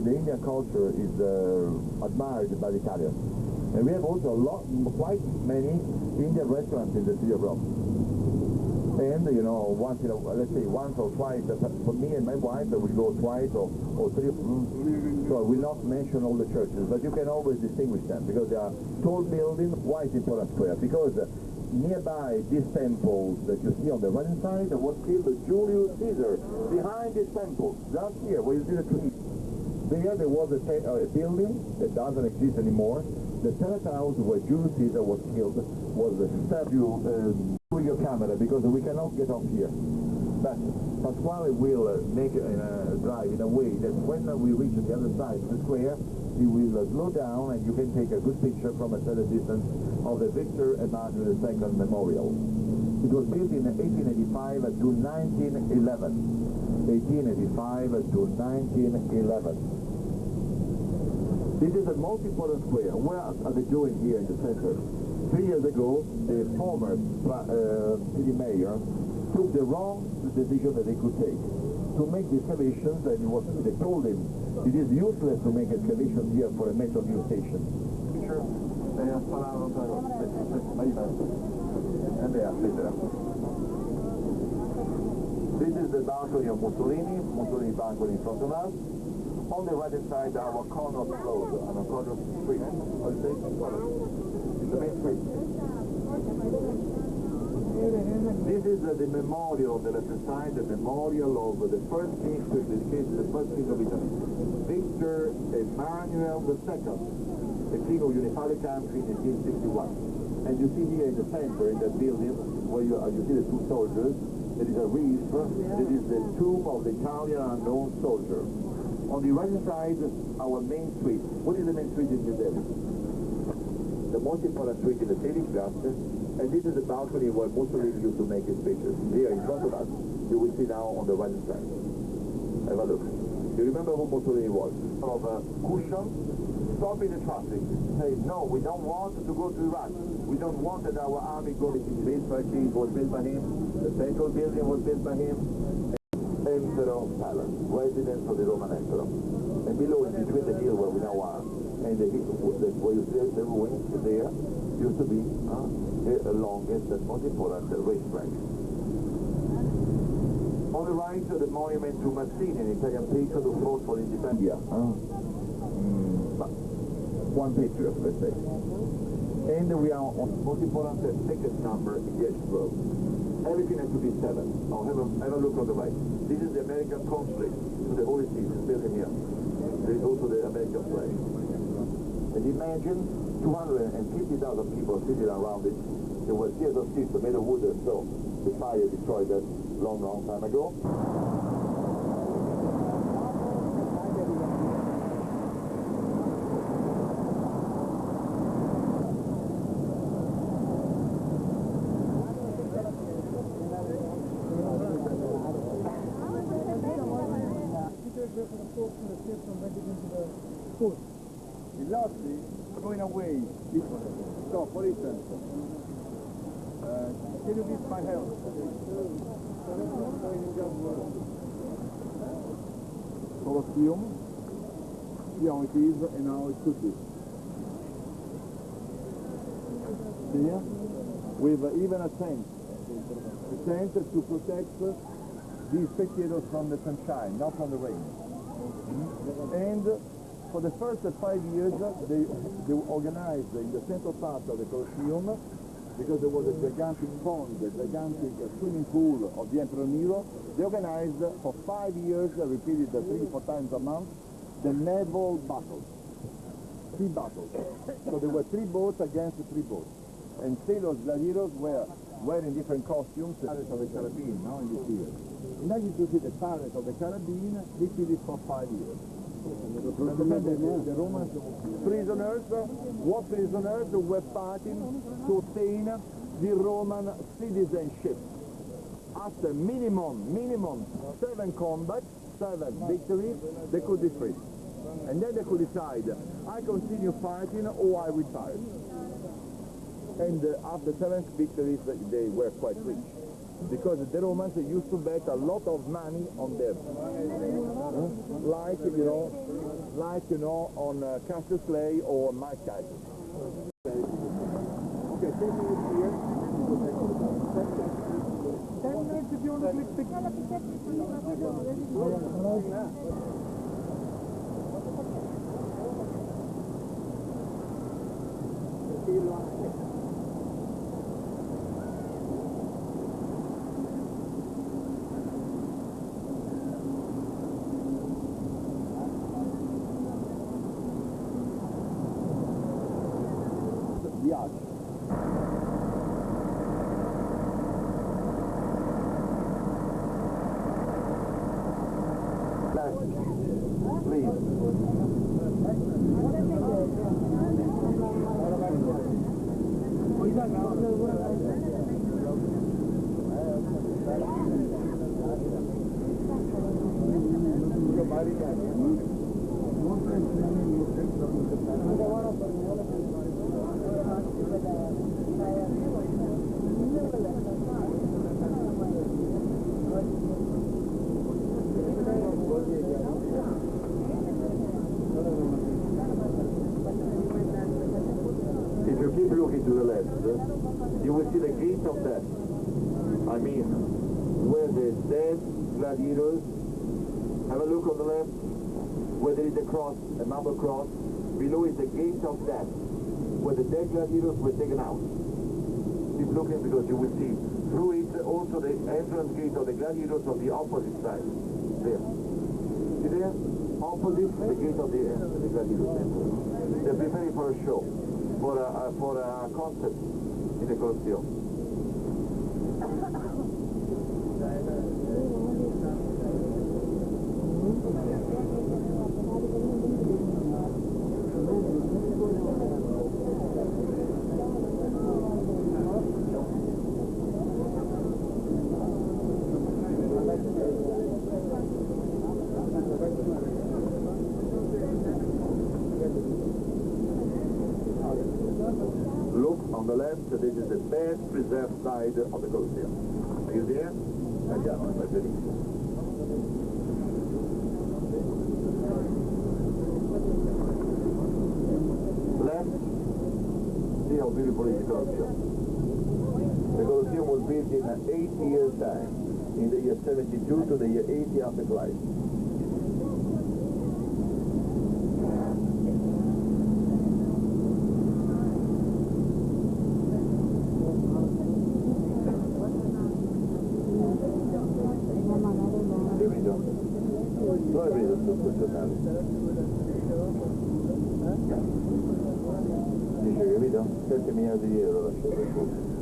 the Indian culture is admired by the Italians. And we have also quite many Indian restaurants in the city of Rome. And, you know, once, you know, let's say once or twice, for me and my wife, we go twice or three. So I will not mention all the churches, but you can always distinguish them, because they are tall buildings. Why is important square? Because nearby these temples that you see on the right side was killed Julius Caesar. Behind this temple, just here, where you see the tree, there was a building that doesn't exist anymore. The terrace house where Julius Caesar was killed was a statue. With your camera, because we cannot get off here. But Pasquale will make a drive in a way that when we reach the other side of the square, he will slow down and you can take a good picture from a certain distance of the Victor Emmanuel II Memorial. It was built in 1885 to 1911. 1885 to 1911. This is the most important square. What are they doing here in the center? 3 years ago, the former city mayor took the wrong decision that they could take to make the excavations, and they told him it is useless to make excavations here for a metro new station. Sure. This is the balcony of Mussolini balcony in front of us. On the right side, our corner road, our corner street. The main street. This is the memorial on the left side, the memorial of the first king, dedicated to the first king of Italy, Victor Emmanuel II, the king of unified country in 1861. And you see here in the center, in that building, where you see the two soldiers, there is a wreath, that is the tomb of the Italian unknown soldier. On the right side, our main street. What is the main street in New Delhi? The most important street in the city, and this is the balcony where Mussolini used to make his speeches. Here in front of us, you will see now on the right side. Have a look. You remember who Mussolini was? Of cushion, stopping the traffic. Say, no, we don't want to go to Iraq. We don't want that our army go to Greece. It was built by him. The central building was built by him. Emperor Palace, residence of the Roman Emperor. And below, in between the hill where we now are, and the hill where you see the ruins there, used to be the longest and most important racetrack. On the right, the monument to Mazzini, an Italian patriot who fought for independence. Yeah. One patriot, let's say. And we are on the most important ticket number in the road. Everything has to be 7. Now have a look on the right. This is the American consulate to the Holy See, this building here. There is also the American flag. And imagine 250,000 people sitting around it. There were tiers of seats made of wood, so the fire destroyed that long time ago. I lossi are going away. So, for instance, can you give my help? Colosseum, see how it is and how it could be. Here, with even a tent to protect the spectators from the sunshine, not from the rain. And for the first 5 years, they organized in the central part of the Colosseum, because there was a gigantic pond, a gigantic swimming pool of the Emperor Nero. They organized for 5 years, repeated 3-4 times a month, the naval battles, sea battles. So there were 3 boats against 3 boats. And sailors, gladiators were wearing different costumes. The Pirates of the Caribbean, now in this year. Imagine to see the Pirates of the Caribbean, they did it for 5 years. The Roman prisoners, war prisoners were fighting to obtain the Roman citizenship. After minimum 7 combats, 7 victories, they could be free. And then they could decide, I continue fighting or I retire. And after 7 victories, they were quite rich. because the Romans used to bet a lot of money on them. Like, you know, on Cassius Clay or Mike Tyson. Okay, 10 minutes here. 10 minutes if you want to click picture. The arch. Left, please. If you keep looking to the left, you will see the gate of death. I mean, where the dead gladiators, have a look on the left, where there is a cross, a marble cross. Below is the gate of death, where the dead gladiators were taken out. Keep looking because you will see through it also the entrance gate of the gladiators on the opposite side. There. See there? Opposite the gate of the gladiators. They're preparing for a show, for a concert in the Colosseum. Look on the left, this is the best preserved side of the Colosseum. Are you there? Andiamo, vai benissimo. Left, see how beautiful is the Colosseum. The Colosseum was built in 8 years' time, in the year 72 to the year 80 after Christ. Non è vedo sul giornale. Dice, capito? 7 miliardi di euro lasciato.